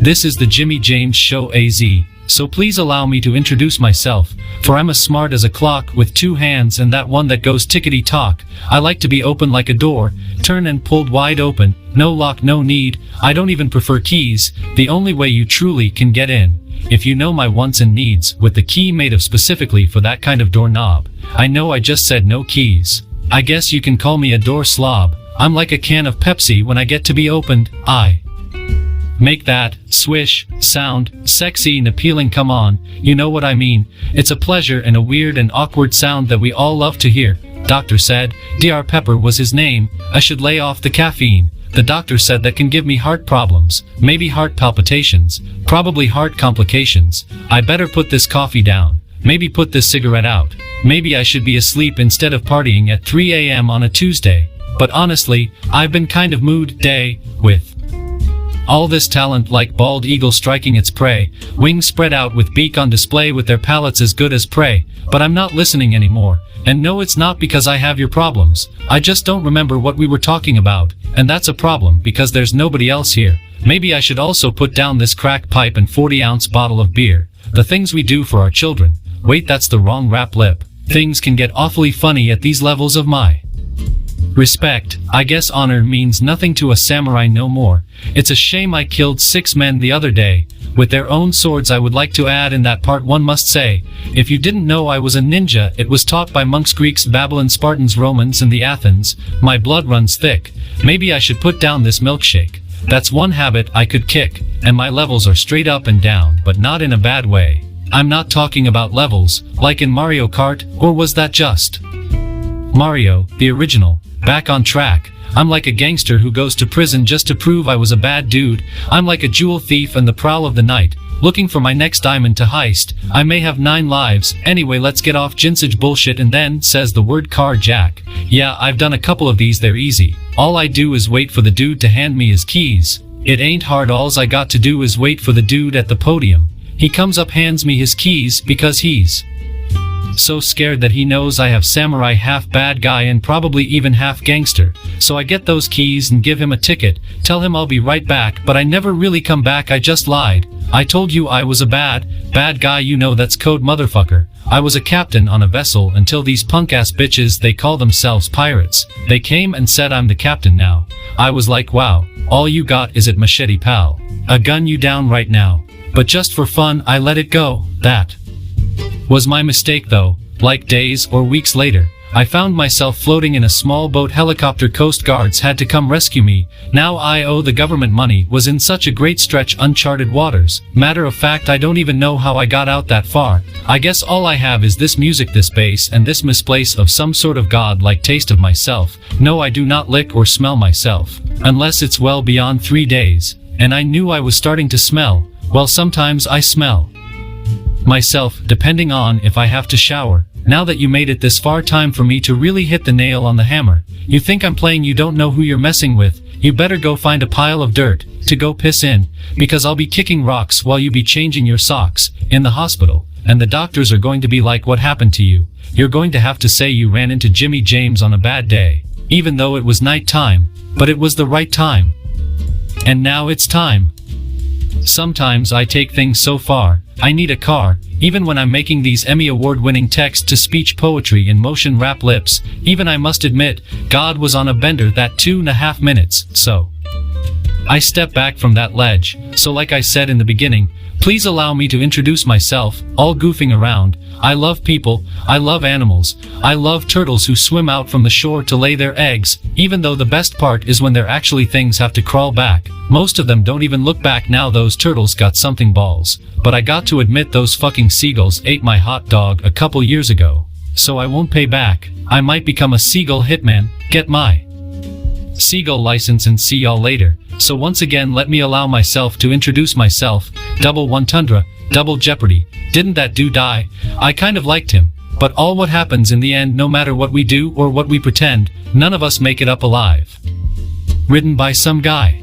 This is the Jimmy James Show AZ, so please allow me to introduce myself, for I'm as smart as a clock with two hands and that one that goes tickety-tock. I like to be open like a door, turn and pulled wide open, no lock no need, I don't even prefer keys, the only way you truly can get in. If you know my wants and needs, with the key made of specifically for that kind of doorknob. I know I just said no keys. I guess you can call me a door slob. I'm like a can of Pepsi when I get to be opened. I make that swish sound sexy and appealing. Come on, you know what I mean. It's a pleasure and a weird and awkward sound that we all love to hear. Doctor said Dr. Pepper was his name. I should lay off the caffeine. The doctor said that can give me heart problems, maybe heart palpitations, probably heart complications. I better put this coffee down, maybe put this cigarette out. Maybe I should be asleep instead of partying at 3 a.m. on a Tuesday. But honestly, I've been kind of mood day with all this talent, like bald eagle striking its prey, wings spread out with beak on display with their palates as good as prey. But I'm not listening anymore. And no, it's not because I have your problems. I just don't remember what we were talking about. And that's a problem because there's nobody else here. Maybe I should also put down this crack pipe and 40-ounce bottle of beer. The things we do for our children. Wait, that's the wrong rap lip. Things can get awfully funny at these levels of my respect. I guess honor means nothing to a samurai no more. It's a shame I killed 6 men the other day, with their own swords. I would like to add in that part one must say, if you didn't know I was a ninja, it was taught by monks, Greeks, Babylon, Spartans, Romans, and the Athens. My blood runs thick. Maybe I should put down this milkshake. That's one habit I could kick, and my levels are straight up and down, but not in a bad way. I'm not talking about levels, like in Mario Kart, or was that just Mario, the original? Back on track. I'm like a gangster who goes to prison just to prove I was a bad dude. I'm like a jewel thief in the prowl of the night, looking for my next diamond to heist. I may have 9 lives. Anyway, let's get off Jinsage bullshit. And then says the word carjack. Yeah, I've done a couple of these, they're easy. All I do is wait for the dude to hand me his keys. It ain't hard, alls I got to do is wait for the dude at the podium. He comes up, hands me his keys, because he's so scared that he knows I have samurai, half bad guy and probably even half gangster. So I get those keys and give him a ticket, tell him I'll be right back, but I never really come back. I just lied. I told you I was a bad guy, you know that's code, motherfucker. I was a captain on a vessel until these punk ass bitches, they call themselves pirates, they came and said I'm the captain now. I was like, wow, all you got is it, machete pal. A gun you down right now. But just for fun I let it go. That was my mistake though. Like days or weeks later, I found myself floating in a small boat. Helicopter Coast Guards had to come rescue me. Now I owe the government money. Was in such a great stretch, uncharted waters. Matter of fact, I don't even know how I got out that far. I guess all I have is this music, this bass, and this misplace of some sort of god-like taste of myself. No, I do not lick or smell myself. Unless it's well beyond 3 days. And I knew I was starting to smell. Well, sometimes I smell myself, depending on if I have to shower. Now that you made it this far, time for me to really hit the nail on the hammer. You think I'm playing, you don't know who you're messing with. You better go find a pile of dirt to go piss in, because I'll be kicking rocks while you be changing your socks in the hospital, and the doctors are going to be like, what happened to you? You're going to have to say you ran into Jimmy James on a bad day, even though it was night time, but it was the right time. And now it's time. Sometimes I take things so far, I need a car, even when I'm making these Emmy award-winning text-to-speech poetry in motion rap lips. Even I must admit, God was on a bender that 2.5 minutes, so I step back from that ledge. So like I said in the beginning, please allow me to introduce myself, all goofing around. I love people, I love animals, I love turtles who swim out from the shore to lay their eggs, even though the best part is when they're actually things have to crawl back. Most of them don't even look back now. Those turtles got something balls. But I got to admit, those fucking seagulls ate my hot dog a couple years ago. So I won't pay back. I might become a seagull hitman, get my seagull license, and see y'all later. So once again, let me allow myself to introduce myself. Double One Tundra, Double Jeopardy. Didn't that dude die? I kind of liked him. But all what happens in the end, no matter what we do or what we pretend, none of us make it up alive. Written by some guy.